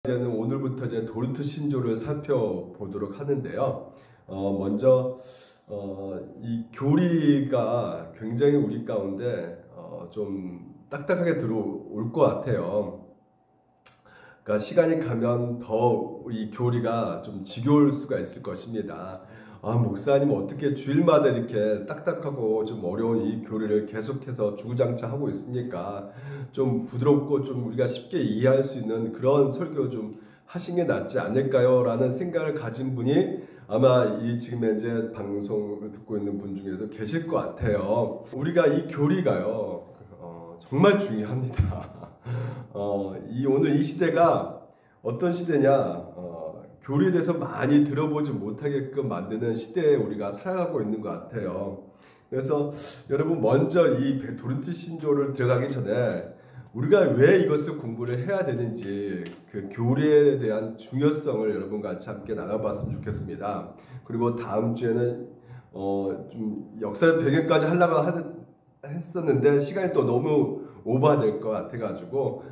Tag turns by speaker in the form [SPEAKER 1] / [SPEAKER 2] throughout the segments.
[SPEAKER 1] 이제는 오늘부터 이제 도르트 신조를 살펴보도록 하는데요. 먼저 이 교리가 굉장히 우리 가운데 좀 딱딱하게 들어올 것 같아요. 그러니까 시간이 가면 더 이 교리가 좀 지겨울 수가 있을 것입니다. 목사님 어떻게 주일마다 이렇게 딱딱하고 좀 어려운 이 교리를 계속해서 주구장창 하고 있습니까? 좀 부드럽고 좀 우리가 쉽게 이해할 수 있는 그런 설교 좀 하신 게 낫지 않을까요? 라는 생각을 가진 분이 아마 이 지금 현재 방송을 듣고 있는 분 중에서 계실 것 같아요. 우리가 이 교리가요, 정말 중요합니다. 오늘 이 시대가 어떤 시대냐, 교리에 대해서 많이 들어보지 못하게끔 만드는 시대에 우리가 살아가고 있는 것 같아요. 그래서 여러분 먼저 이 도르트 신조를 들어가기 전에 우리가 왜 이것을 공부를 해야 되는지 그 교리에 대한 중요성을 여러분과 같이 함께 나눠봤으면 좋겠습니다. 그리고 다음 주에는 좀 역사 배경까지 하려고 했었는데 시간이 또 너무 오버될 것 같아가지고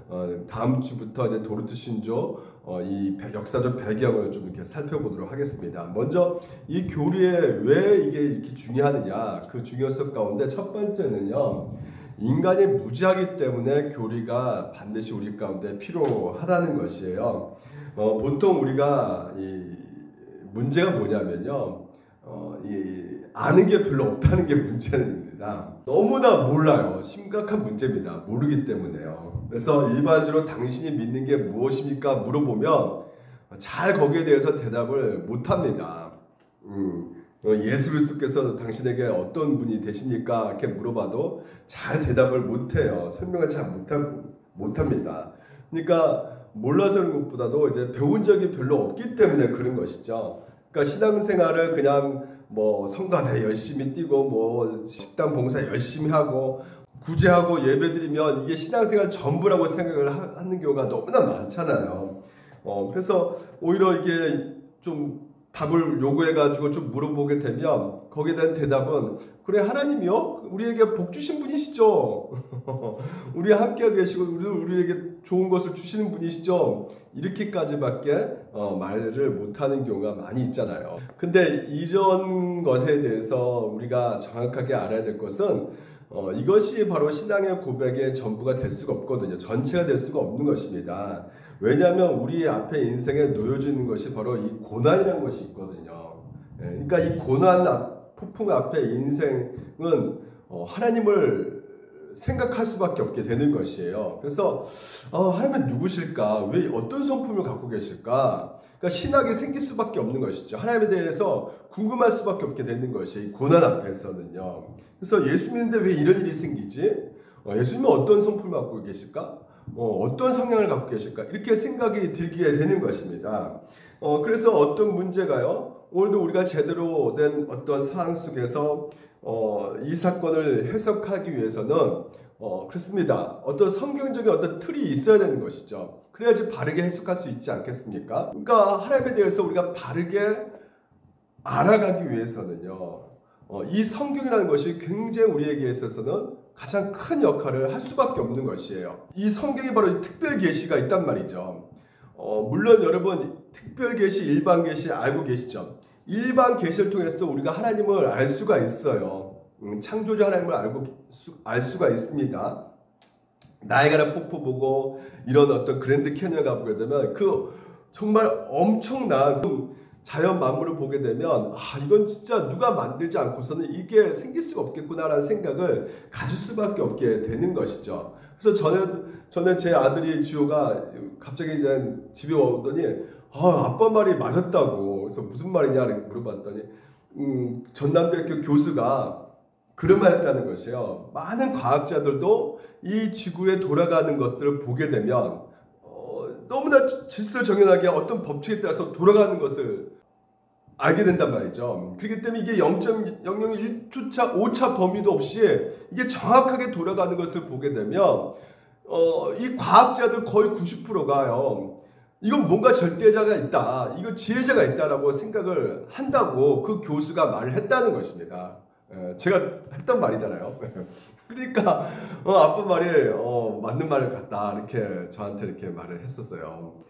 [SPEAKER 1] 다음 주부터 이제 도르트 신조 이 역사적 배경을 좀 이렇게 살펴보도록 하겠습니다. 먼저 이 교리에 왜 이게 이렇게 중요하느냐, 그 중요성 가운데 첫 번째는요, 인간이 무지하기 때문에 교리가 반드시 우리 가운데 필요하다는 것이에요. 보통 우리가 이 문제가 뭐냐면요, 아는 게 별로 없다는 게 문제입니다. 너무나 몰라요. 심각한 문제입니다. 모르기 때문에요. 그래서 일반적으로 당신이 믿는 게 무엇입니까? 물어보면 잘 거기에 대해서 대답을 못합니다. 예수 그리스도께서 당신에게 어떤 분이 되십니까? 이렇게 물어봐도 잘 대답을 못해요. 설명을 잘 못합니다. 그러니까 몰라서 그런 것보다도 이제 배운 적이 별로 없기 때문에 그런 것이죠. 그러니까 신앙생활을 그냥 뭐 성가대 열심히 뛰고 뭐 식당 봉사 열심히 하고 구제하고 예배드리면 이게 신앙생활 전부라고 생각을 하는 경우가 너무나 많잖아요. 그래서 오히려 이게 좀 답을 요구해가지고 좀 물어보게 되면 거기에 대한 대답은 그래 하나님이요? 우리에게 복 주신 분이시죠? 우리와 함께 계시고 우리에게 좋은 것을 주시는 분이시죠? 이렇게까지밖에 말을 못하는 경우가 많이 있잖아요. 근데 이런 것에 대해서 우리가 정확하게 알아야 될 것은 이것이 바로 신앙의 고백의 전부가 될 수가 없거든요. 전체가 될 수가 없는 것입니다. 왜냐하면 우리 앞에 인생에 놓여져 있는 것이 바로 이 고난이라는 것이 있거든요. 그러니까 이 고난 폭풍 앞에 인생은 하나님을 생각할 수밖에 없게 되는 것이에요. 그래서 하나님은 누구실까? 왜 어떤 성품을 갖고 계실까? 그러니까 신학이 생길 수밖에 없는 것이죠. 하나님에 대해서 궁금할 수밖에 없게 되는 것이 이 고난 앞에서는요. 그래서 예수 믿는데 왜 이런 일이 생기지? 예수님은 어떤 성품을 갖고 계실까? 어떤 성향을 갖고 계실까? 이렇게 생각이 들게 되는 것입니다. 그래서 어떤 문제가요, 오늘도 우리가 제대로 된 어떤 상황 속에서 이 사건을 해석하기 위해서는 그렇습니다. 어떤 성경적인 어떤 틀이 있어야 되는 것이죠. 그래야지 바르게 해석할 수 있지 않겠습니까? 그러니까 하나님에 대해서 우리가 바르게 알아가기 위해서는요, 이 성경이라는 것이 굉장히 우리에게 있어서는 가장 큰 역할을 할 수밖에 없는 것이에요. 이 성경이 바로 특별 계시가 있단 말이죠. 물론 여러분 특별 계시, 일반 계시 알고 계시죠? 일반 계시를 통해서도 우리가 하나님을 알 수가 있어요. 창조주 하나님을 알 수가 있습니다. 나이아가라 폭포 보고 이런 어떤 그랜드 캐니언 가보게 되면 그 정말 엄청난 자연 만물을 보게 되면 이건 진짜 누가 만들지 않고서는 이게 생길 수가 없겠구나라는 생각을 가질 수밖에 없게 되는 것이죠. 그래서 전에 제 아들이 지호가 갑자기 이제 집에 오더니 아빠 말이 맞았다고. 그래서 무슨 말이냐 물어봤더니 전남대학교 교수가 그런 말 했다는 것이에요. 많은 과학자들도 이 지구에 돌아가는 것들을 보게 되면 너무나 질서정연하게 어떤 법칙에 따라서 돌아가는 것을 알게 된단 말이죠. 그렇기 때문에 이게 0.001초차 오차 범위도 없이 이게 정확하게 돌아가는 것을 보게 되면 이 과학자들 거의 90%가요. 이건 뭔가 절대자가 있다. 이거 지혜자가 있다라고 생각을 한다고 그 교수가 말을 했다는 것입니다. 제가 했던 말이잖아요. 그러니까 아빠 말이 맞는 말 같다 이렇게 저한테 이렇게 말을 했었어요.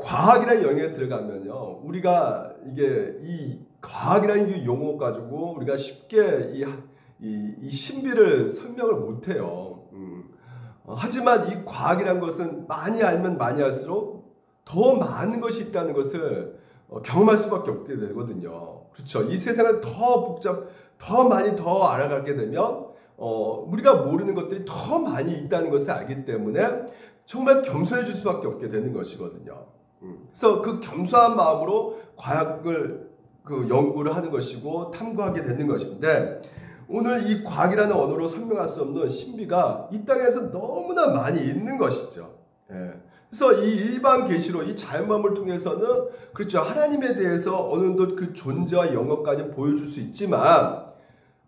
[SPEAKER 1] 과학이라는 영역에 들어가면요, 우리가 이게 이 과학이라는 이 용어 가지고 우리가 쉽게 이 신비를 설명을 못해요. 하지만 이 과학이라는 것은 많이 알면 많이 할수록 더 많은 것이 있다는 것을 경험할 수밖에 없게 되거든요. 그렇죠. 이 세상을 더 많이 더 알아가게 되면 우리가 모르는 것들이 더 많이 있다는 것을 알기 때문에 정말 겸손해질 수밖에 없게 되는 것이거든요. 그래서 그 겸손한 마음으로 과학을 연구를 하는 것이고 탐구하게 되는 것인데, 오늘 이 과학이라는 언어로 설명할 수 없는 신비가 이 땅에서 너무나 많이 있는 것이죠. 예. 그래서 이 일반 계시로 이 자연만물을 통해서는 그렇죠, 하나님에 대해서 어느 정도 그 존재와 영역까지 보여줄 수 있지만,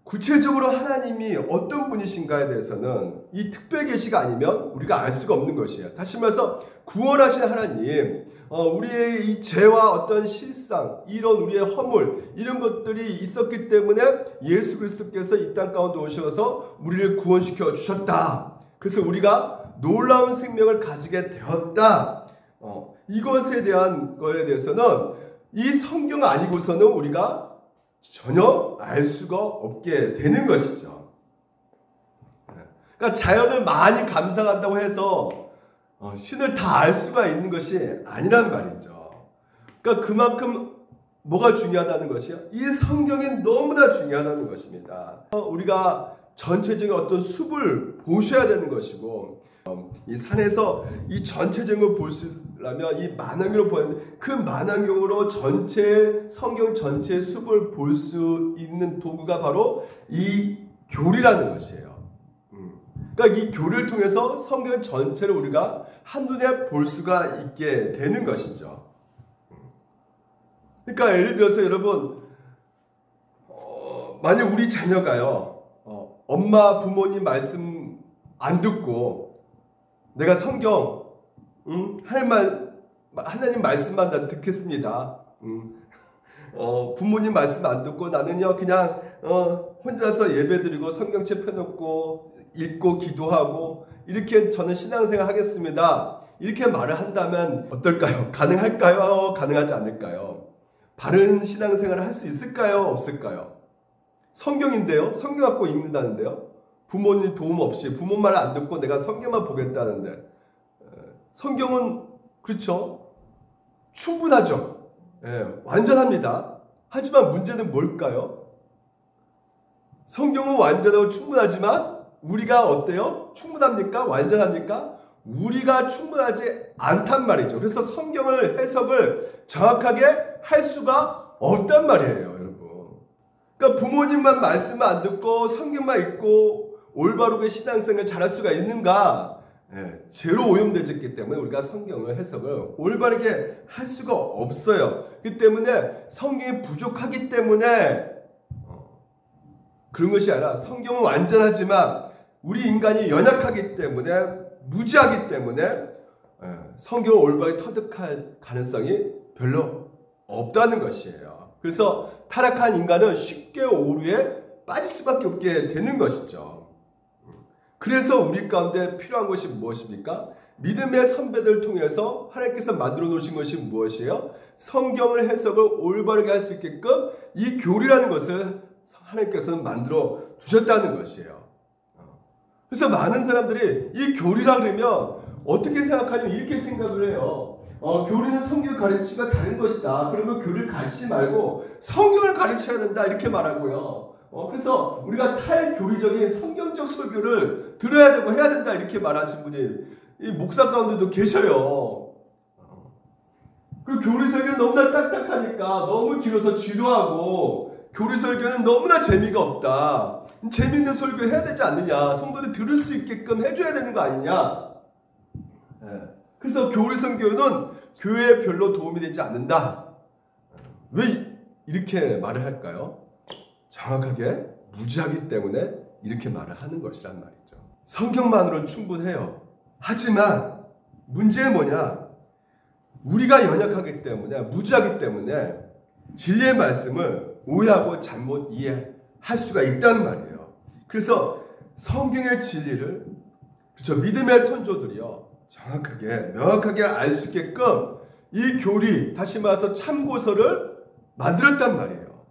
[SPEAKER 1] 구체적으로 하나님이 어떤 분이신가에 대해서는 이 특별 계시가 아니면 우리가 알 수가 없는 것이에요. 다시 말해서 구원하신 하나님, 우리의 이 죄와 어떤 실상, 이런 우리의 허물, 이런 것들이 있었기 때문에 예수 그리스도께서 이 땅 가운데 오셔서 우리를 구원시켜 주셨다. 그래서 우리가 놀라운 생명을 가지게 되었다. 이것에 대한 거에 대해서는 이 성경 아니고서는 우리가 전혀 알 수가 없게 되는 것이죠. 그러니까 자연을 많이 감상한다고 해서 신을 다 알 수가 있는 것이 아니란 말이죠. 그러니까 그만큼 뭐가 중요하다는 것이요? 이 성경이 너무나 중요하다는 것입니다. 우리가 전체적인 어떤 숲을 보셔야 되는 것이고, 이 산에서 이 전체적인 걸 보려면 이 만원경으로 보는데, 그 만원경으로 전체 성경 전체 숲을 볼 수 있는 도구가 바로 이 교리라는 것이에요. 그러니까 이 교리를 통해서 성경 전체를 우리가 한눈에 볼 수가 있게 되는 것이죠. 그러니까 예를 들어서 여러분, 만약 우리 자녀가요, 엄마 부모님 말씀 안 듣고 내가 성경 하나님 말씀만 다 듣겠습니다. 부모님 말씀 안 듣고 나는요 그냥 혼자서 예배드리고 성경책 펴놓고 읽고 기도하고 이렇게 저는 신앙생활 하겠습니다. 이렇게 말을 한다면 어떨까요? 가능할까요? 가능하지 않을까요? 바른 신앙생활을 할 수 있을까요? 없을까요? 성경인데요. 성경 갖고 읽는다는데요. 부모님 도움 없이 부모 말을 안 듣고 내가 성경만 보겠다는데, 성경은 그렇죠. 충분하죠. 완전합니다. 하지만 문제는 뭘까요? 성경은 완전하고 충분하지만 우리가 어때요? 충분합니까? 완전합니까? 우리가 충분하지 않단 말이죠. 그래서 성경을 해석을 정확하게 할 수가 없단 말이에요, 여러분. 그러니까 부모님만 말씀을 안 듣고 성경만 읽고 올바르게 신앙생활을 잘할 수가 있는가? 죄로 오염되었기 때문에 우리가 성경을 해석을 올바르게 할 수가 없어요. 그 때문에 성경이 부족하기 때문에 그런 것이 아니라, 성경은 완전하지만 우리 인간이 연약하기 때문에, 무지하기 때문에 성경을 올바르게 터득할 가능성이 별로 없다는 것이에요. 그래서 타락한 인간은 쉽게 오류에 빠질 수밖에 없게 되는 것이죠. 그래서 우리 가운데 필요한 것이 무엇입니까? 믿음의 선배들을 통해서 하나님께서 만들어 놓으신 것이 무엇이에요? 성경을 해석을 올바르게 할 수 있게끔 이 교리라는 것을 하나님께서는 만들어 두셨다는 것이에요. 그래서 많은 사람들이 이 교리라 그러면 어떻게 생각하냐면 이렇게 생각을 해요. 교리는 성경 가르치기가 다른 것이다. 그러면 교리를 가르치지 말고 성경을 가르쳐야 된다. 이렇게 말하고요. 그래서 우리가 탈교리적인 성경적 설교를 들어야 되고 해야 된다. 이렇게 말하신 분이 이 목사 가운데도 계셔요. 그 교리 설교는 너무나 딱딱하니까 너무 길어서 지루하고, 교리 설교는 너무나 재미가 없다. 재미있는 설교 해야 되지 않느냐. 성도들 들을 수 있게끔 해줘야 되는 거 아니냐. 그래서 교리 설교는 교회에 별로 도움이 되지 않는다. 왜 이렇게 말을 할까요? 정확하게 무지하기 때문에 이렇게 말을 하는 것이란 말이죠. 성경만으로는 충분해요. 하지만 문제는 뭐냐? 우리가 연약하기 때문에, 무지하기 때문에 진리의 말씀을 오해하고 잘못 이해할 수가 있단 말이에요. 그래서 성경의 진리를, 그렇죠, 믿음의 선조들이요, 정확하게 명확하게 알 수 있게끔 이 교리, 다시 말해서 참고서를 만들었단 말이에요.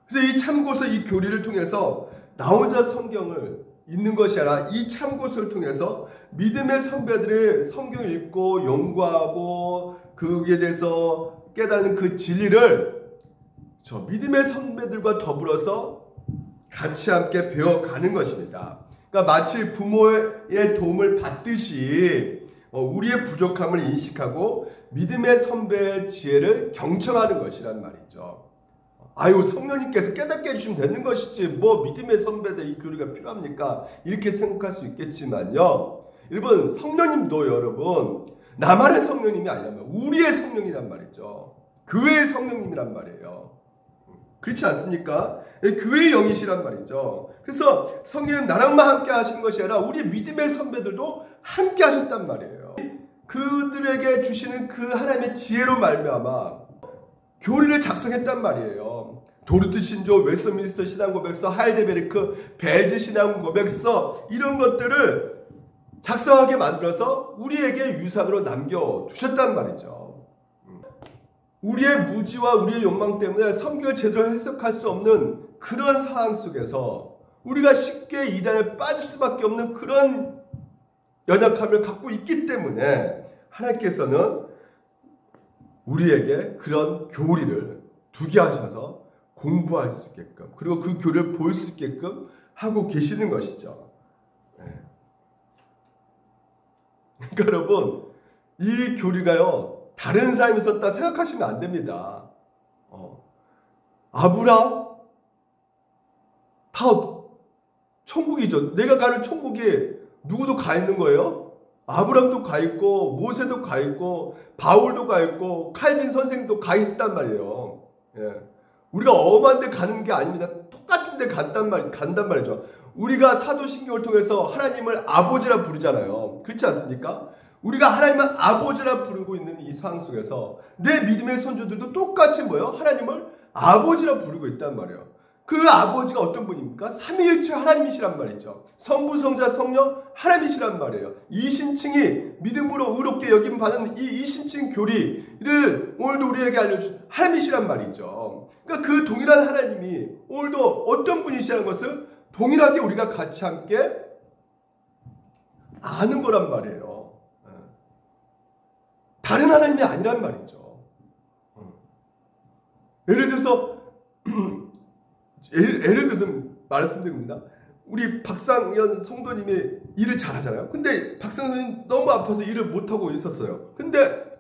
[SPEAKER 1] 그래서 이 참고서, 이 교리를 통해서 나 혼자 성경을 읽는 것이 아니라 이 참고서를 통해서 믿음의 선배들이 성경을 읽고 연구하고 거기에 대해서 깨닫는 그 진리를 저 믿음의 선배들과 더불어서 같이 함께 배워가는 것입니다. 그러니까 마치 부모의 도움을 받듯이 우리의 부족함을 인식하고 믿음의 선배의 지혜를 경청하는 것이란 말이죠. 아유, 성령님께서 깨닫게 해주시면 되는 것이지 뭐 믿음의 선배들 이 교리가 필요합니까? 이렇게 생각할 수 있겠지만요. 여러분, 성령님도 여러분 나만의 성령님이 아니란 말이에요. 우리의 성령이란 말이죠. 교회의 성령님이란 말이에요. 그렇지 않습니까? 교회의 영이시란 말이죠. 그래서 성령님 나랑만 함께 하시는 것이 아니라 우리 믿음의 선배들도 함께 하셨단 말이에요. 그들에게 주시는 그 하나님의 지혜로 말미암아 교리를 작성했단 말이에요. 도르트 신조, 웨스트민스터 신앙고백서, 하이델베르크, 벨즈 신앙고백서 이런 것들을 작성하게 만들어서 우리에게 유산으로 남겨두셨단 말이죠. 우리의 무지와 우리의 욕망 때문에 성경을 제대로 해석할 수 없는 그런 상황 속에서 우리가 쉽게 이단에 빠질 수밖에 없는 그런 연약함을 갖고 있기 때문에 하나님께서는 우리에게 그런 교리를 두게 하셔서 공부할 수 있게끔, 그리고 그 교리를 볼 수 있게끔 하고 계시는 것이죠. 그러니까 여러분, 이 교리가요 다른 사람이 썼다 생각하시면 안 됩니다. 아브라함 다 천국이죠. 내가 가는 천국에 누구도 가 있는 거예요? 아브라함도 가 있고 모세도 가 있고 바울도 가 있고 칼빈 선생도 가 있단 말이에요. 우리가 엄한 데 가는 게 아닙니다. 똑같은 데 간단 말이죠. 우리가 사도신경을 통해서 하나님을 아버지라 부르잖아요. 그렇지 않습니까? 우리가 하나님을 아버지라 부르고 있는 이 상황 속에서 내 믿음의 선조들도 똑같이 뭐예요? 하나님을 아버지라 부르고 있단 말이에요. 그 아버지가 어떤 분입니까? 삼위일체 하나님이시란 말이죠. 성부, 성자, 성령 하나님이시란 말이에요. 이신칭이 믿음으로 의롭게 여김 받는 이 이신칭 교리를 오늘도 우리에게 알려준 하나님이시란 말이죠. 그러니까 그 동일한 하나님이 오늘도 어떤 분이시라는 것을 동일하게 우리가 같이 함께 아는 거란 말이에요. 다른 하나님이 아니란 말이죠. 예를 들어서 말씀드립니다. 우리 박상현 성도님이 일을 잘하잖아요. 근데 박상현 성도님 너무 아파서 일을 못하고 있었어요. 근데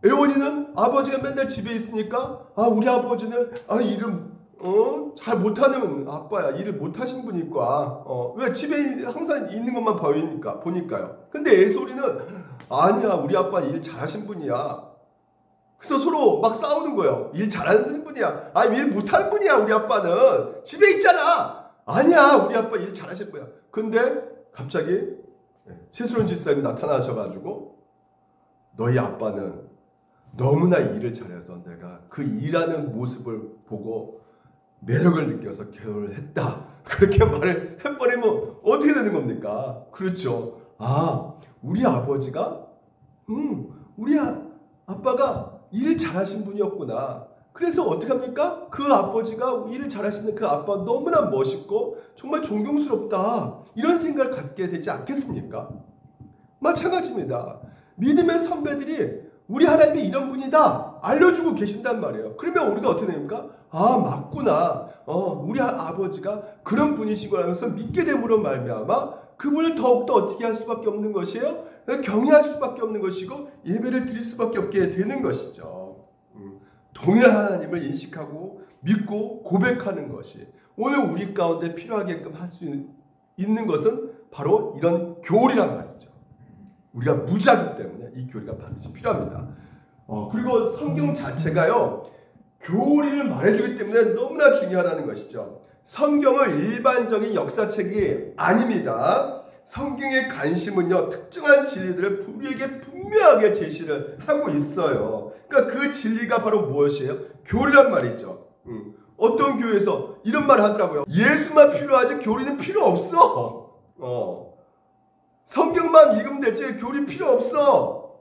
[SPEAKER 1] 애원이는 아버지가 맨날 집에 있으니까 우리 아버지는 일을 잘 못하는 아빠야. 일을 못하신 분이니까 왜 집에 항상 있는 것만 보니까요. 근데 애솔이는 아니야, 우리 아빠 일 잘하신 분이야. 그래서 서로 막 싸우는 거예요. 일 잘하는 분이야. 일 못하는 분이야. 우리 아빠는 집에 있잖아. 아니야, 우리 아빠 일 잘하실 거야. 근데 갑자기 최수론 집사님이 나타나셔가지고 너희 아빠는 너무나 일을 잘해서 내가 그 일하는 모습을 보고 매력을 느껴서 결혼을 했다. 그렇게 말을 해버리면 어떻게 되는 겁니까? 그렇죠. 우리 아버지가 우리 아빠가 일을 잘하신 분이었구나. 그래서 어떻게 합니까? 그 아버지가 일을 잘하시는 그 아빠 너무나 멋있고 정말 존경스럽다. 이런 생각을 갖게 되지 않겠습니까? 마찬가지입니다. 믿음의 선배들이 우리 하나님이 이런 분이다 알려주고 계신단 말이에요. 그러면 우리가 어떻게 됩니까? 맞구나. 우리 아버지가 그런 분이시구나 하면서 믿게 됨으로 말미암아 그분을 더욱더 어떻게 할 수밖에 없는 것이에요? 경외할 수밖에 없는 것이고 예배를 드릴 수밖에 없게 되는 것이죠. 동일한 하나님을 인식하고 믿고 고백하는 것이 오늘 우리 가운데 필요하게끔 할 수 있는 것은 바로 이런 교리란 말이죠. 우리가 무지하기 때문에 이 교리가 반드시 필요합니다. 그리고 성경 자체가요 교리를 말해주기 때문에 너무나 중요하다는 것이죠. 성경은 일반적인 역사책이 아닙니다. 성경의 관심은요 특정한 진리들을 우리에게 분명하게 제시를 하고 있어요. 그러니까 그 진리가 바로 무엇이에요? 교리란 말이죠. 어떤 교회에서 이런 말을 하더라고요. 예수만 필요하지 교리는 필요 없어. 성경만 읽으면 되지 교리 필요 없어.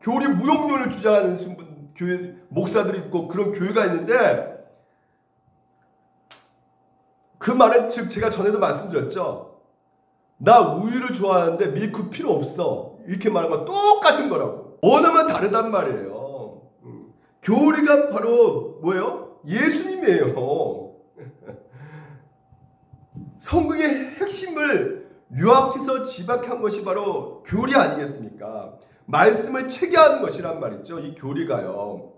[SPEAKER 1] 교리 무용론을 주장하는 교회 목사들이 있고 그런 교회가 있는데, 그 말은 즉 제가 전에도 말씀드렸죠. 나 우유를 좋아하는데 밀크 필요 없어, 이렇게 말한 건 똑같은 거라고. 언어만 다르단 말이에요. 교리가 바로 뭐예요? 예수님이에요. 성경의 핵심을 요약해서 지박한 것이 바로 교리 아니겠습니까? 말씀을 체계하는 것이란 말이죠. 이 교리가요.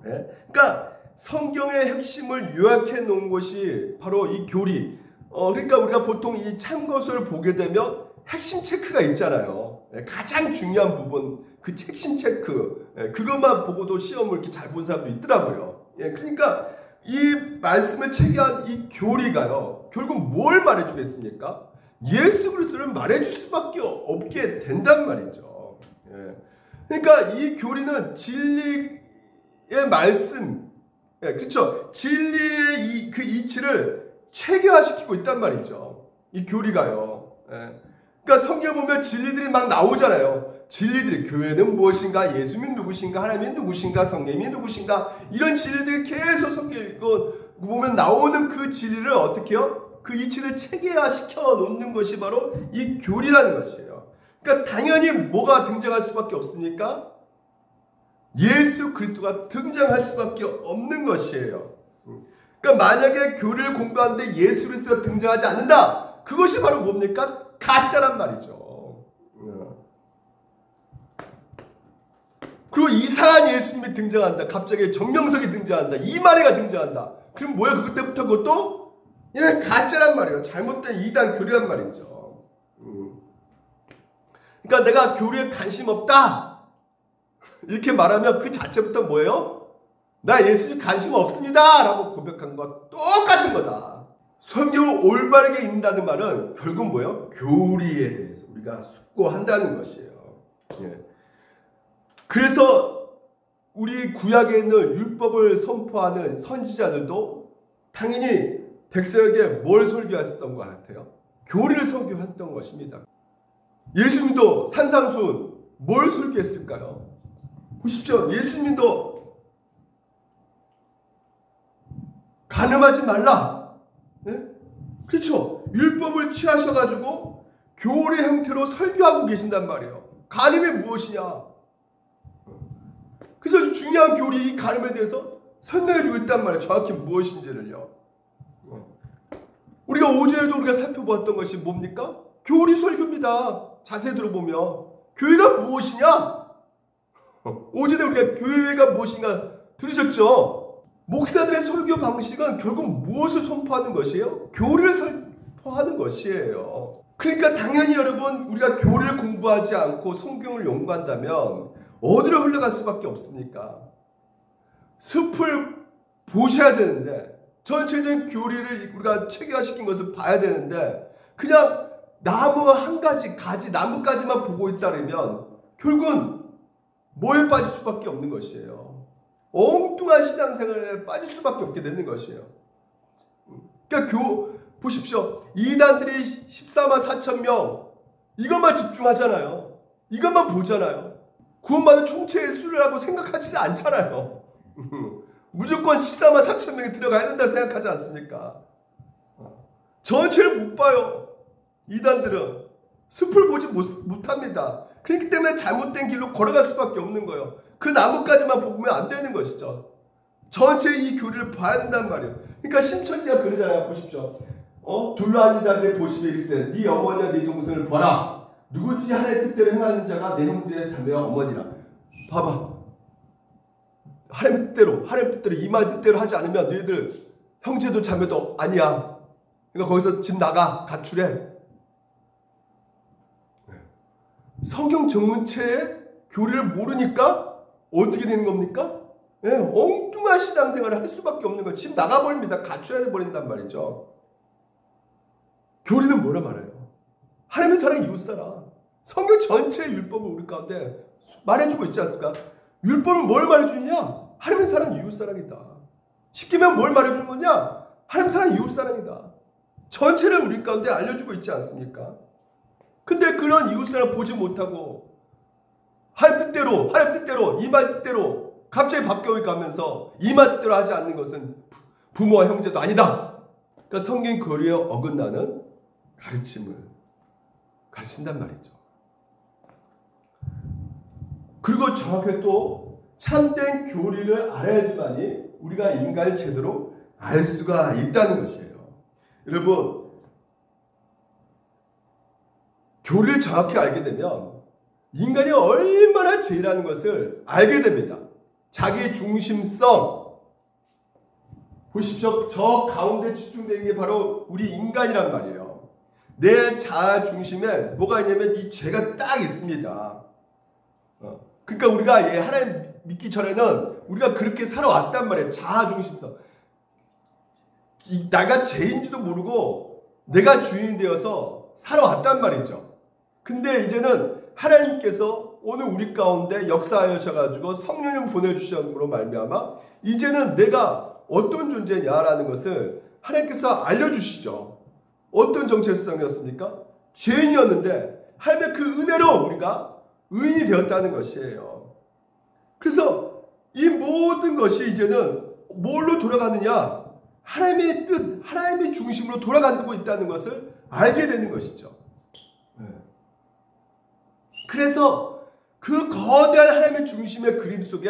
[SPEAKER 1] 네? 그러니까 성경의 핵심을 요약해 놓은 것이 바로 이 교리. 그러니까 우리가 보통 이 참고서를 보게 되면 핵심 체크가 있잖아요. 가장 중요한 부분, 그 핵심 체크. 그것만 보고도 시험을 이렇게 잘 본 사람도 있더라고요. 그러니까 이 말씀을 체계한 이 교리가요, 결국 뭘 말해주겠습니까? 예수 그리스도를 말해줄 수밖에 없게 된단 말이죠. 그러니까 이 교리는 진리의 말씀, 그렇죠? 진리의 그 이치를 체계화시키고 있단 말이죠. 이 교리가요. 그러니까 성경을 보면 진리들이 막 나오잖아요. 진리들이, 교회는 무엇인가, 예수님은 누구신가, 하나님은 누구신가, 성령이 누구신가, 이런 진리들이 계속 성경에 보면 나오는 그 진리를 어떻게 해요? 그 이치를 체계화시켜 놓는 것이 바로 이 교리라는 것이에요. 그러니까 당연히 뭐가 등장할 수밖에 없습니까? 예수 그리스도가 등장할 수밖에 없는 것이에요. 그러니까 만약에 교리를 공부하는데 예수 그리스도가 등장하지 않는다, 그것이 바로 뭡니까? 가짜란 말이죠. 그리고 이상한 예수님이 등장한다, 갑자기 정명석이 등장한다, 이만희가 등장한다, 그럼 뭐야? 그때부터 그것도 가짜란 말이에요. 잘못된 이단 교리란 말이죠. 그러니까 내가 교리에 관심 없다 이렇게 말하면 그 자체부터 뭐예요? 나 예수님 관심 없습니다 라고 고백한 것과 똑같은 거다. 성경을 올바르게 읽는다는 말은 결국 뭐예요? 교리에 대해서 우리가 숙고한다는 것이에요. 그래서 우리 구약에 있는 율법을 선포하는 선지자들도 당연히 백성에게 뭘 설교했던 것 같아요? 교리를 설교했던 것입니다. 예수님도 산상수훈 뭘 설교했을까요? 보십시오. 예수님도 간음하지 말라. 네? 그렇죠. 율법을 취하셔가지고 교리 형태로 설교하고 계신단 말이에요. 간음이 무엇이냐? 그래서 중요한 교리, 이 간음에 대해서 설명해주고 있단 말이에요. 정확히 무엇인지를요. 우리가 오전에도 우리가 살펴보았던 것이 뭡니까? 교리 설교입니다. 자세히 들어보면 교회가 무엇이냐? 오전에 우리가 교회가 무엇인가 들으셨죠? 목사들의 설교 방식은 결국 무엇을 선포하는 것이에요? 교리를 선포하는 것이에요. 그러니까 당연히 여러분, 우리가 교리를 공부하지 않고 성경을 연구한다면 어디로 흘러갈 수밖에 없습니까? 숲을 보셔야 되는데, 전체적인 교리를 우리가 체계화시킨 것을 봐야 되는데, 그냥 나무 한 가지, 나뭇가지만 보고 있다면 결국은 뭐에 빠질 수밖에 없는 것이에요. 엉뚱한 신앙생활에 빠질 수밖에 없게 되는 것이에요. 그러니까 보십시오. 이단들이 14만 4천 명 이것만 집중하잖아요. 이것만 보잖아요. 구원받은 총체의 수라고 생각하지 않잖아요. 무조건 14만 4천 명이 들어가야 된다 생각하지 않습니까? 전체를 못 봐요. 이단들은 숲을 보지 못합니다. 그렇기 때문에 잘못된 길로 걸어갈 수밖에 없는 거예요. 그 나뭇가지만 보면 안 되는 것이죠. 전체 이 교리를 봐야 된단 말이에요. 그러니까 신천지가 그러잖아요. 보십시오. 둘러앉은 자들의 보시되 이르시되 네 어머니와 네 동생을 보라. 누구든지 하나님의 뜻대로 행하는 자가 내 형제 자매와 어머니라. 봐봐. 하나님 뜻대로 이만 뜻대로 하지 않으면 너희들 형제도 자매도 아니야. 그러니까 거기서 집 나가, 가출해. 성경 전문체의 교리를 모르니까 어떻게 되는 겁니까? 엉뚱한 신앙생활을 할 수밖에 없는 거예요. 집 나가버립니다. 가출해버린단 말이죠. 교리는 뭐라 말해요? 하나님의 사랑, 이웃사랑. 성경 전체의 율법을 우리 가운데 말해주고 있지 않습니까? 율법은 뭘 말해주느냐? 하나님의 사랑, 이웃사랑이다. 십계명 뭘 말해주는 거냐? 하나님의 사랑, 이웃사랑이다. 전체를 우리 가운데 알려주고 있지 않습니까? 근데 그런 이웃사랑을 보지 못하고 하나님 뜻대로, 이 말 뜻대로 갑자기 바뀌어 가면서 이 말 뜻대로 하지 않는 것은 부모와 형제도 아니다. 그러니까 성경 교리에 어긋나는 가르침을 가르친단 말이죠. 그리고 정확하게 또 참된 교리를 알아야지만이 우리가 인간을 제대로 알 수가 있다는 것이에요. 여러분, 교리를 정확히 알게 되면 인간이 얼마나 죄라는 것을 알게 됩니다. 자기 중심성. 보십시오. 저 가운데 집중되는 게 바로 우리 인간이란 말이에요. 내 자아 중심에 뭐가 있냐면 이 죄가 딱 있습니다. 그러니까 우리가 하나님 믿기 전에는 우리가 그렇게 살아왔단 말이에요. 자아 중심성. 내가 죄인지도 모르고 내가 주인이 되어서 살아왔단 말이죠. 근데 이제는 하나님께서 오늘 우리 가운데 역사하셔가지고 성령을 보내주심으로 말미암아 이제는 내가 어떤 존재냐라는 것을 하나님께서 알려주시죠. 어떤 정체성이었습니까? 죄인이었는데 하나님의 그 은혜로 우리가 의인이 되었다는 것이에요. 그래서 이 모든 것이 이제는 뭘로 돌아가느냐? 하나님의 뜻, 하나님의 중심으로 돌아가고 있다는 것을 알게 되는 것이죠. 그래서 그 거대한 하나님의 중심의 그림 속에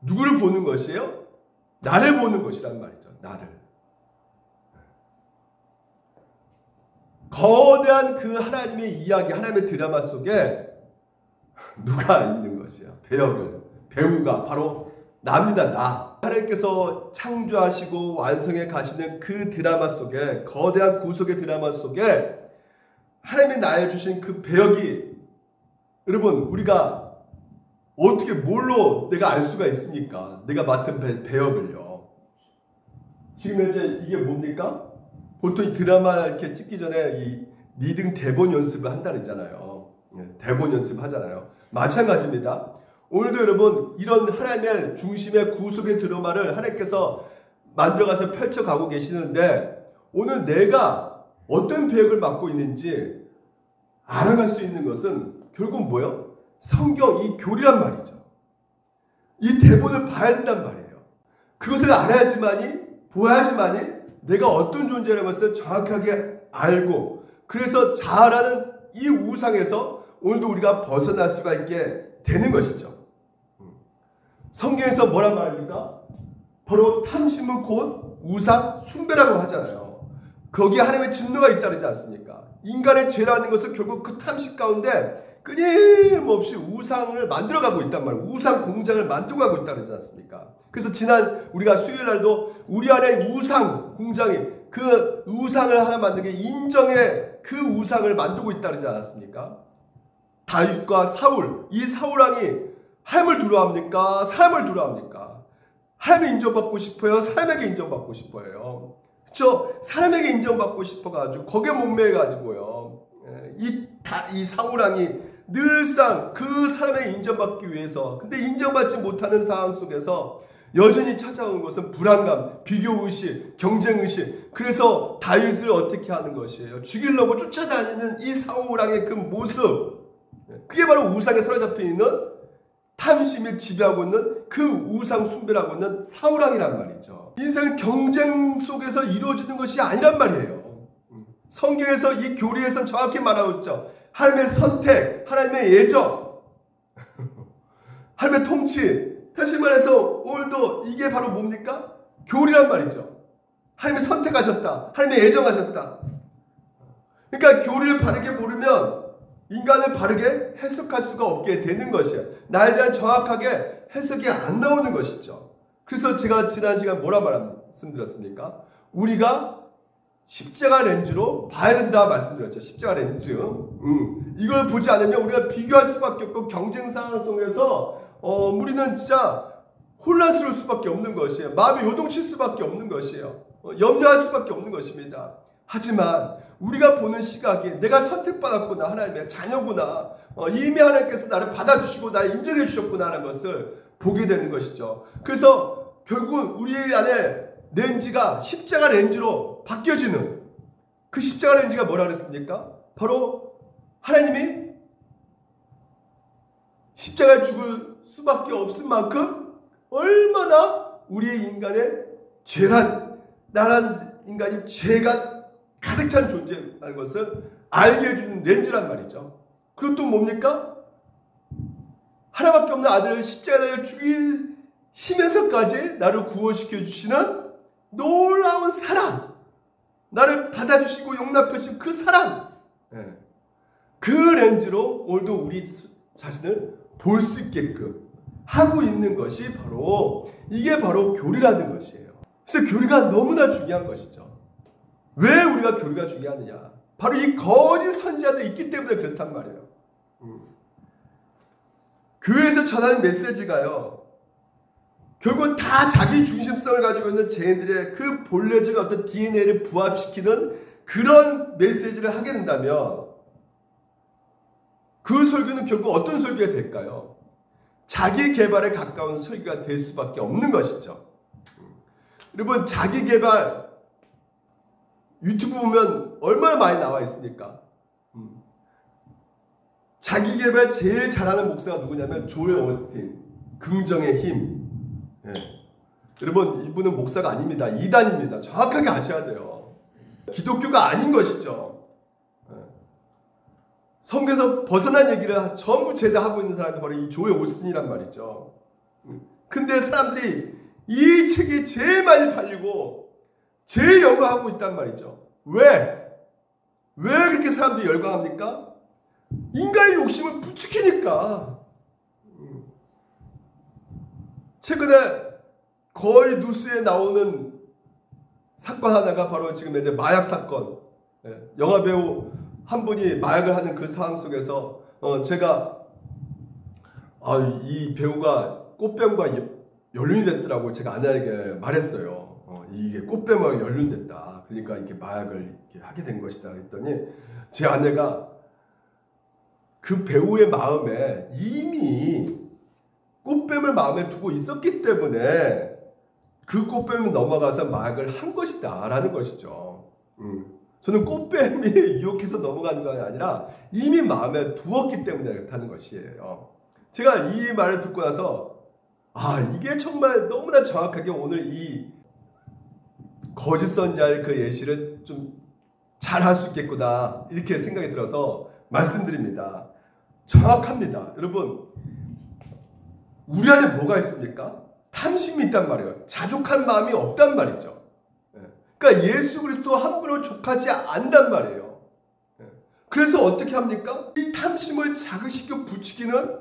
[SPEAKER 1] 누구를 보는 것이에요? 나를 보는 것이란 말이죠. 나를. 거대한 그 하나님의 이야기, 하나님의 드라마 속에 누가 있는 것이야? 배우가 바로 나입니다. 나. 하나님께서 창조하시고 완성해 가시는 그 드라마 속에, 거대한 구속의 드라마 속에 하나님이 나에 주신 그 배역이, 여러분, 우리가 어떻게 뭘로 내가 알 수가 있습니까? 내가 맡은 배역을요. 지금 현재 이게 뭡니까? 보통 이 드라마 이렇게 찍기 전에 이 리딩 대본 연습을 한다 그랬잖아요. 대본 연습 하잖아요. 마찬가지입니다. 오늘도 여러분 이런 하나님의 중심의 구속의 드라마를 하나님께서 만들어가서 펼쳐가고 계시는데 오늘 내가 어떤 배역을 맡고 있는지 알아갈 수 있는 것은 결국 뭐예요? 성경, 이 교리란 말이죠. 이 대본을 봐야 된단 말이에요. 그것을 알아야지만이, 보아야지만이 내가 어떤 존재라는 것을 정확하게 알고, 그래서 자아라는 이 우상에서 오늘도 우리가 벗어날 수가 있게 되는 것이죠. 성경에서 뭐란 말입니까? 바로 탐심은 곧 우상 숭배라고 하잖아요. 거기에 하나님의 진노가 있다지 않습니까? 인간의 죄라는 것은 결국 그 탐심 가운데 끊임없이 우상을 만들어가고 있단 말이에요. 우상 공장을 만들고 가고 있다지 않습니까? 그래서 지난 우리가 수요일 날도 우리 안에 우상 공장이, 그 우상을 하나 만들게 인정의 그 우상을 만들고 있다지 않았습니까? 다윗과 사울, 이 사울왕이 하나님을 두려워합니까? 사람을 두려워합니까? 하나님을 인정받고 싶어요? 사람에게 인정받고 싶어요? 그렇죠? 사람에게 인정받고 싶어가지고 거기에 목매가지고요. 이 사울왕이 늘상 그 사람에게 인정받기 위해서, 근데 인정받지 못하는 상황 속에서 여전히 찾아오는 것은 불안감, 비교의식, 경쟁의식. 그래서 다윗을 어떻게 하는 것이에요? 죽이려고 쫓아다니는 이 사울왕의 그 모습, 그게 바로 우상에 사로잡혀 있는, 탐심이 지배하고 있는 그 우상 숭배라고 있는 사울왕이란 말이죠. 인생은 경쟁 속에서 이루어지는 것이 아니란 말이에요. 성경에서 이 교리에서 정확히 말하고 있죠. 하나님의 선택, 하나님의 예정, 하나님의 통치. 다시 말해서 오늘도 이게 바로 뭡니까? 교리란 말이죠. 하나님이 선택하셨다. 하나님이 예정하셨다. 그러니까 교리를 바르게 모르면 인간을 바르게 해석할 수가 없게 되는 것이에요. 나에 대한 정확하게 해석이 안 나오는 것이죠. 그래서 제가 지난 시간 뭐라 말씀드렸습니까? 우리가 십자가 렌즈로 봐야 된다 말씀드렸죠. 십자가 렌즈. 이걸 보지 않으면 우리가 비교할 수밖에 없고 경쟁 상황 속에서 우리는 진짜 혼란스러울 수밖에 없는 것이에요. 마음이 요동칠 수밖에 없는 것이에요. 염려할 수밖에 없는 것입니다. 하지만 우리가 보는 시각이 내가 선택받았구나, 하나님의 자녀구나, 이미 하나님께서 나를 받아주시고 나를 인정해 주셨구나 하는 것을 보게 되는 것이죠. 그래서 결국은 우리 안에 렌즈가 십자가 렌즈로 바뀌어지는, 그 십자가 렌즈가 뭐라 그랬습니까? 바로 하나님이 십자가에 죽을 수밖에 없을 만큼 얼마나 우리의 인간의 나란 인간이 죄가 가득 찬 존재라는 것을 알게 해주는 렌즈란 말이죠. 그리고 또 뭡니까? 하나밖에 없는 아들을 십자가에 죽이시면서까지 나를 구원시켜 주시는 놀라운 사랑, 나를 받아주시고 용납해 주신 그 사랑, 그 렌즈로 오늘도 우리 자신을 볼 수 있게끔 하고 있는 것이 이게 바로 교리라는 것이에요. 그래서 교리가 너무나 중요한 것이죠. 왜 우리가 교리가 중요하느냐? 바로 이 거짓 선지자들이 있기 때문에 그렇단 말이에요. 교회에서 전하는 메시지가요, 결국은 다 자기 중심성을 가지고 있는 쟤네들의 그 본래적인 어떤 DNA를 부합시키는 그런 메시지를 하게 된다면 그 설교는 결국 어떤 설교가 될까요? 자기 개발에 가까운 설교가 될 수밖에 없는 것이죠. 여러분, 자기 개발 유튜브 보면 얼마나 많이 나와 있습니까? 자기 개발 제일 잘하는 목사가 누구냐면 조엘 오스틴, 긍정의 힘. 여러분, 이분은 목사가 아닙니다. 이단입니다. 정확하게 아셔야 돼요. 기독교가 아닌 것이죠. 성경에서 벗어난 얘기를 전부 제대하고 있는 사람이 바로 이 조엘 오스틴이란 말이죠. 근데 사람들이 이 책이 제일 많이 팔리고 제일 열광하고 있단 말이죠. 왜 그렇게 사람들이 열광합니까? 인간의 욕심을 부추기니까. 최근에 거의 뉴스에 나오는 사건 하나가 바로 지금 이제 마약 사건. 영화배우 한 분이 마약을 하는 그 상황 속에서 제가 이 배우가 꽃뱀과 연륜이 됐더라고 제가 아내에게 말했어요. 이게 꽃뱀과 연륜됐다. 그러니까 이렇게 마약을 이렇게 하게 된 것이다. 그랬더니 제 아내가 그 배우의 마음에 이미 꽃뱀을 마음에 두고 있었기 때문에 그 꽃뱀이 넘어가서 마약을 한 것이다 라는 것이죠. 저는 꽃뱀이 유혹해서 넘어가는 건 아니라 이미 마음에 두었기 때문에 그렇다는 것이에요. 제가 이 말을 듣고 나서 이게 정말 너무나 정확하게 오늘 이 거짓 선지자의 그 예시를 좀 잘할 수 있겠구나 이렇게 생각이 들어서 말씀드립니다. 정확합니다. 여러분, 우리 안에 뭐가 있습니까? 탐심이 있단 말이에요. 자족한 마음이 없단 말이죠. 그러니까 예수 그리스도 한 분으로 족하지 않단 말이에요. 그래서 어떻게 합니까? 이 탐심을 자극시키고 부추기는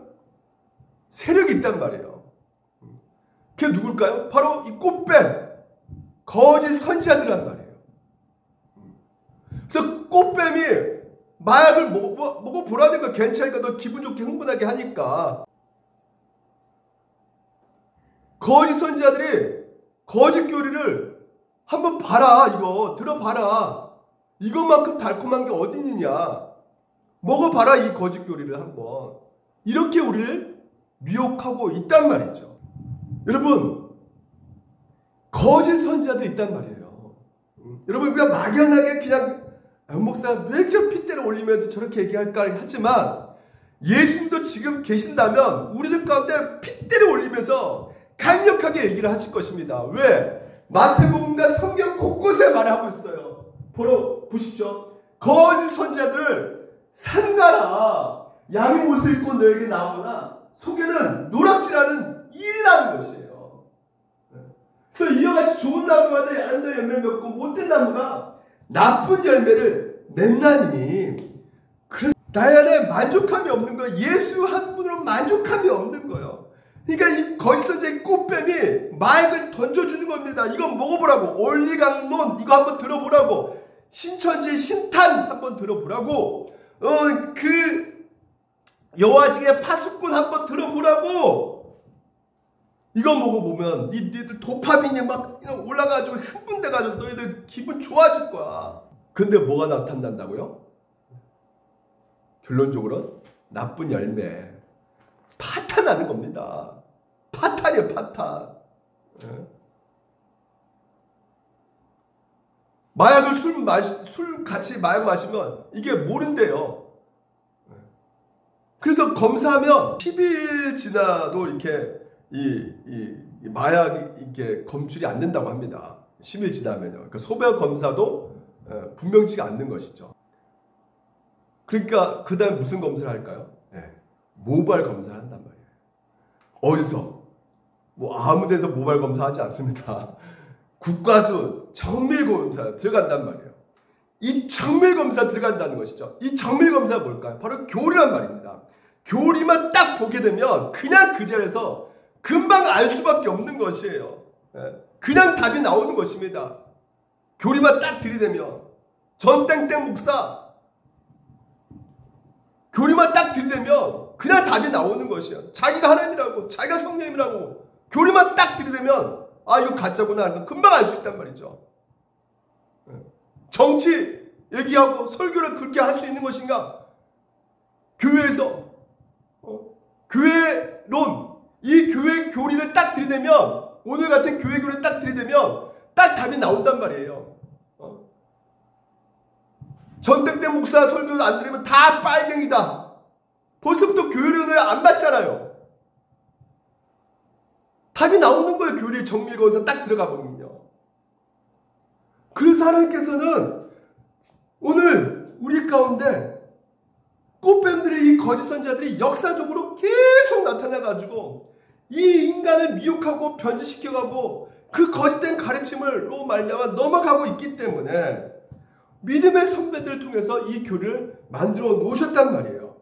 [SPEAKER 1] 세력이 있단 말이에요. 그게 누굴까요? 바로 이 꽃뱀, 거짓 선지자들란 말이에요. 그래서 꽃뱀이 마약을 먹어보라니까 괜찮으니까 너 기분 좋게 흥분하게 하니까 거짓 선지자들이 거짓 교리를 한번 봐라. 이거 들어봐라. 이것만큼 달콤한 게 어디 있느냐. 먹어봐라. 이 거짓 교리를 한번. 이렇게 우리를 미혹하고 있단 말이죠. 여러분, 거짓 선지자도 있단 말이에요. 여러분, 우리가 막연하게 그냥 목사 왜 저 핏대를 올리면서 저렇게 얘기할까 하지만 예수님도 지금 계신다면 우리들 가운데 핏대를 올리면서 강력하게 얘기를 하실 것입니다. 왜? 마태복음과 성경 곳곳에 말하고 있어요. 보십시오. 거짓 선지자들을 삼가라. 양의 옷을 입고 너에게 나오나 속에는 노략질하는 일이라는 것이에요. 그래서 이와 같이 좋은 나무마다 야한 열매를 맺고 못된 나무가 나쁜 열매를 맺나니, 그래서 나의 안에 만족함이 없는 거예요. 예수 한 분으로 만족함이 없는 거예요. 그러니까 이 거짓 선지자의 꽃뱀이 마약을 던져주는 겁니다. 이거 먹어보라고. 올리강론 이거 한번 들어보라고. 신천지 신탄 한번 들어보라고. 그 여호와증의 파수꾼 한번 들어보라고. 이거 먹어보면 니들 도파민이 막 올라가가지고 흥분돼가지고 너희들 기분 좋아질 거야. 근데 뭐가 나타난다고요? 결론적으로 나쁜 열매, 파탄하는 겁니다. 파탄이에요, 파탄. 마약을 술 같이 마약 마시면 이게 모른대요. 그래서 검사하면 10일 지나도 이렇게 이 마약이 이렇게 검출이 안 된다고 합니다. 10일 지나면요. 그러니까 소변 검사도 분명치가 않는 것이죠. 그러니까 그 다음에 무슨 검사를 할까요? 모발 검사를 한단 말이에요. 어디서? 뭐 아무 데서 모발 검사하지 않습니다. 국과수 정밀 검사 들어간단 말이에요. 이 정밀 검사 들어간다는 것이죠. 이 정밀 검사가 뭘까요? 바로 교리란 말입니다. 교리만 딱 보게 되면 그냥 그 자리에서 금방 알 수밖에 없는 것이에요. 그냥 답이 나오는 것입니다. 교리만 딱 들이대면 전땡땡 목사 교리만 딱 들이대면 그냥 답이 나오는 것이에요. 자기가 하나님이라고 자기가 성령님이라고 교리만 딱 들이대면 아 이거 가짜구나 하는 건 금방 알 수 있단 말이죠. 정치 얘기하고 설교를 그렇게 할 수 있는 것인가? 교회에서 교회론 이 교회 교리를 딱 들이대면 오늘 같은 교회 교리를 딱 들이대면 딱 답이 나온단 말이에요. 전땡땡 목사 설교 안 들으면 다 빨갱이다. 벌써부터 교회론을 안 맞잖아요. 답이 나오는 거예요. 교리 정밀 검사 딱 들어가 보면요. 그래서 하나님께서는 오늘 우리 가운데 꽃뱀들의 이 거짓 선지자들이 역사적으로 계속 나타나가지고 이 인간을 미혹하고 변질시켜가고 그 거짓된 가르침을로 말미암아 넘어가고 있기 때문에 믿음의 선배들을 통해서 이 교리를 만들어 놓으셨단 말이에요.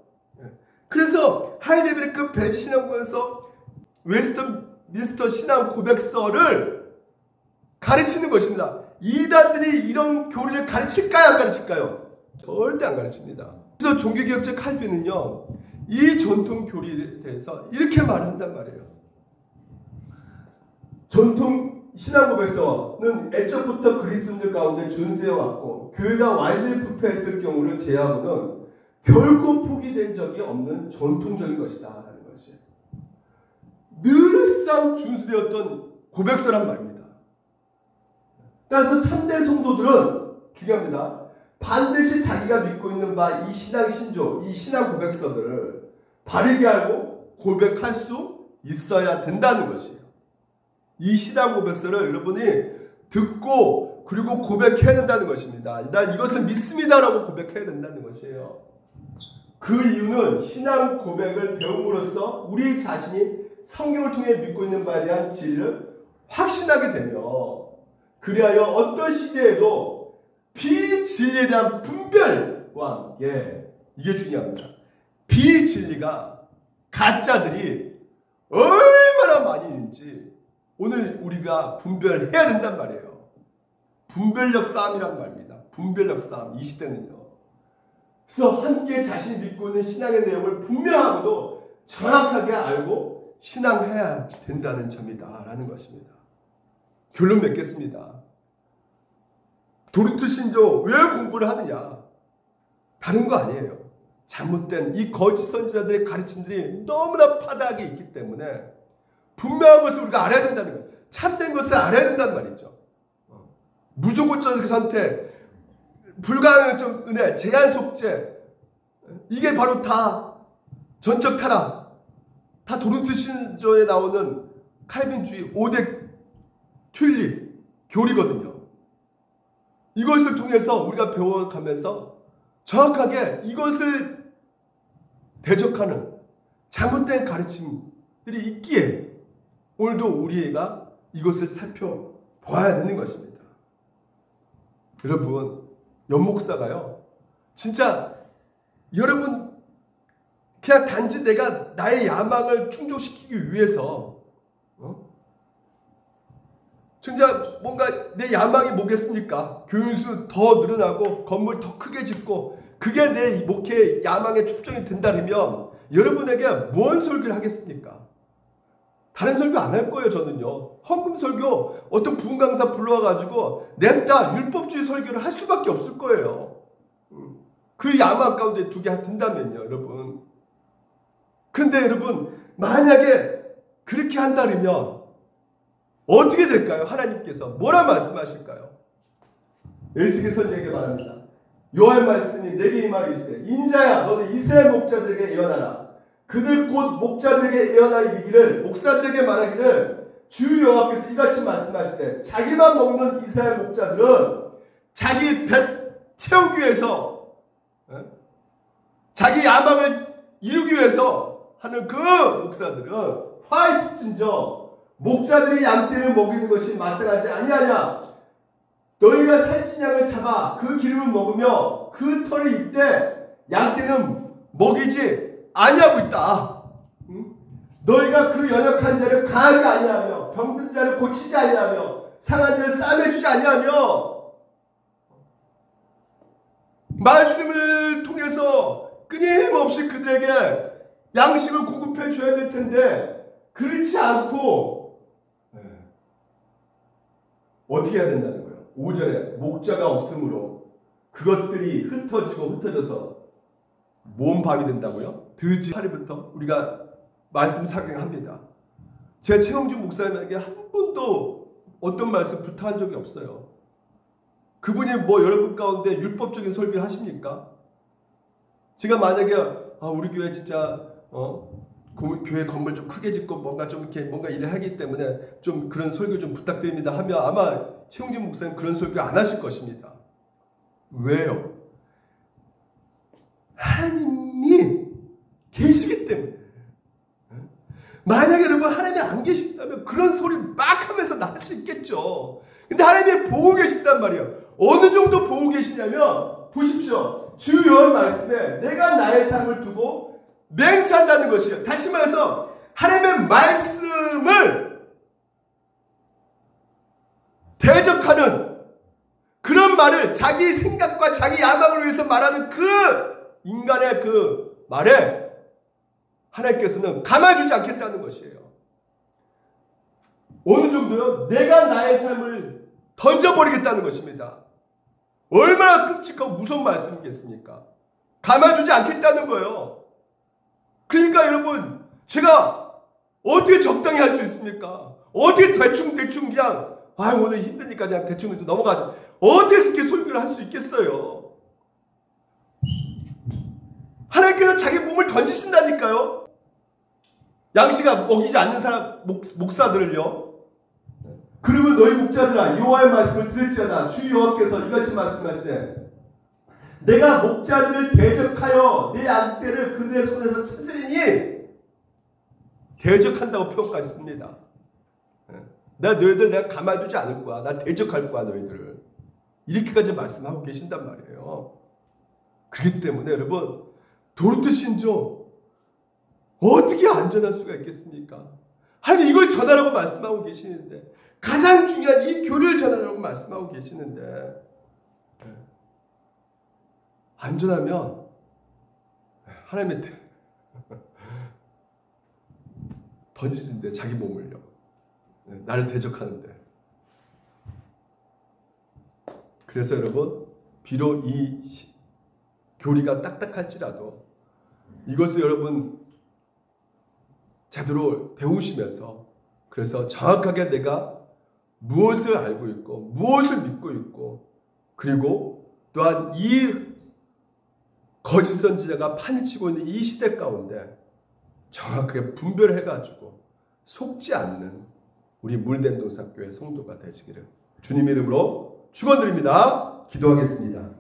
[SPEAKER 1] 그래서 하이데베르크 벨지 신앙고에서 웨스트민스터 신앙 고백서를 가르치는 것입니다. 이단들이 이런 교리를 가르칠까요? 안 가르칠까요? 절대 안 가르칩니다. 그래서 종교개혁자 칼빈은요, 이 전통 교리에 대해서 이렇게 말한단 말이에요. 전통 신앙 고백서는 애초부터 그리스도인들 가운데 준수되어 왔고 교회가 완전히 부패했을 경우를 제하고는 결코 포기된 적이 없는 전통적인 것이다 라는 것이 늘상 준수되었던 고백서란 말입니다. 따라서 참된 성도들은 중요합니다. 반드시 자기가 믿고 있는 바 이 신앙 신조, 이 신앙 고백서들을 바르게 알고 고백할 수 있어야 된다는 것이에요. 이 신앙 고백서를 여러분이 듣고 그리고 고백해야 된다는 것입니다. 난 이것을 믿습니다라고 고백해야 된다는 것이에요. 그 이유는 신앙 고백을 배움으로써 우리 자신이 성경을 통해 믿고 있는 바에 대한 진리를 확신하게 되며 그리하여 어떤 시대에도 비진리에 대한 분별과 함께 이게 중요합니다. 비진리가 가짜들이 얼마나 많이 있는지 오늘 우리가 분별해야 된단 말이에요. 분별력 싸움이란 말입니다. 분별력 싸움. 이 시대는요. 그래서 함께 자신이 믿고 있는 신앙의 내용을 분명하고도 정확하게 알고 신앙해야 된다는 점이다 라는 것입니다. 결론 맺겠습니다. 도리토 신조 왜 공부를 하느냐? 다른 거 아니에요. 잘못된 이 거짓 선지자들의 가르침들이 너무나 파다하게 있기 때문에 분명한 것을 우리가 알아야 된다는 거예요. 참된 것을 알아야 된다는 말이죠. 무조건적 선택, 불가능적 은혜, 제한 속죄, 이게 바로 다 전적 타락, 다 도리토 신조에 나오는 칼빈주의 5대 튤립 교리거든요. 이것을 통해서 우리가 배워가면서 정확하게 이것을 대적하는 잘못된 가르침들이 있기에 오늘도 우리가 이것을 살펴봐야 되는 것입니다. 여러분, 연목사가요, 진짜 여러분 그냥 단지 내가 나의 야망을 충족시키기 위해서 진짜 뭔가 내 야망이 뭐겠습니까? 교인수 더 늘어나고 건물 더 크게 짓고 그게 내 목회 야망의 초점이 된다면 여러분에게 뭔 설교를 하겠습니까? 다른 설교 안 할 거예요. 저는요. 헌금 설교 어떤 부흥 강사 불러와가지고 냈다 율법주의 설교를 할 수밖에 없을 거예요. 그 야망 가운데 두게 된다면요. 여러분. 근데 여러분 만약에 그렇게 한다면 어떻게 될까요? 하나님께서 뭐라 말씀하실까요? 에스겔서에게 말합니다. 여호와의 말씀이 내게 임하기를 인자야 너는 이스라엘 목자들에게 예언하라. 그들 곧 목자들에게 예언하여 이르기를 목사들에게 말하기를 주 여호와께서 이같이 말씀하시되 자기만 먹는 이스라엘 목자들은 자기 배 채우기 위해서 자기 야망을 이루기 위해서 하는 그 목사들은 화 있을진저 목자들이 양떼를 먹이는 것이 마땅하지 아니하냐. 너희가 살찐 양을 잡아 그 기름을 먹으며 그 털을 입되 양떼는 먹이지 아니하고 있다. 너희가 그 연약한 자를 강하게 아니하며 병든 자를 고치지 아니하며 상한 자를 싸매주지 아니하며 말씀을 통해서 끊임없이 그들에게 양식을 공급해 줘야 될 텐데 그렇지 않고 어떻게 해야 된다는 거예요? 오전에 목자가 없으므로 그것들이 흩어져서 뭔 밥이 된다고요? 들지 8일부터 우리가 말씀 사경합니다. 제 최영주 목사님에게 한 번도 어떤 말씀 부탁한 적이 없어요. 그분이 뭐 여러분 가운데 율법적인 설교를 하십니까? 제가 만약에 우리 교회 진짜 교회 건물 좀 크게 짓고 뭔가 좀 이렇게 뭔가 일을 하기 때문에 좀 그런 설교 좀 부탁드립니다 하면 아마 최용진 목사님 그런 설교 안 하실 것입니다. 왜요? 하나님이 계시기 때문에. 만약에 여러분 하나님이 안 계신다면 그런 소리 막 하면서 나 할 수 있겠죠. 근데 하나님이 보고 계신단 말이에요. 어느 정도 보고 계시냐면 보십시오. 주 여호와 말씀에 내가 나의 삶을 두고 맹세한다는 것이에요. 다시 말해서 하나님의 말씀을 대적하는 그런 말을 자기 생각과 자기 야망을 위해서 말하는 그 인간의 그 말에 하나님께서는 가만히 두지 않겠다는 것이에요. 어느 정도요? 내가 나의 삶을 던져버리겠다는 것입니다. 얼마나 끔찍하고 무서운 말씀이겠습니까? 가만히 두지 않겠다는 거예요. 그러니까 여러분 제가 어떻게 적당히 할 수 있습니까? 어떻게 대충 그냥 오늘 힘드니까 그냥 대충 넘어가자. 어떻게 그렇게 설교를 할 수 있겠어요? 하나님께서 자기 몸을 던지신다니까요. 양식을 먹이지 않는 사람 목사들을요. 그러면 너희 목자들아 여호와의 말씀을 들을지어다. 주 여호와께서 이같이 말씀하시되 내가 목자들을 대적하여 내 양떼를 그들의 손에서 찾으리니 대적한다고 표현까지 씁니다. 너희들 내가 가만히 두지 않을 거야. 나 대적할 거야 너희들을. 이렇게까지 말씀하고 계신단 말이에요. 그렇기 때문에 여러분 도르트 신조 어떻게 안전할 수가 있겠습니까? 하나님 이걸 전하라고 말씀하고 계시는데 가장 중요한 이 교리를 전하라고 말씀하고 계시는데 안전하면 하나님한테 던지신데 자기 몸을요. 나를 대적하는데. 그래서 여러분 비록 이 교리가 딱딱할지라도 이것을 여러분 제대로 배우시면서 그래서 정확하게 내가 무엇을 알고 있고 무엇을 믿고 있고 그리고 또한 이 거짓 선지자가 판치고 있는 이 시대 가운데 정확하게 분별해가지고 속지 않는 우리 물된 동산교회 성도가 되시기를 주님 이름으로 축원드립니다. 기도하겠습니다.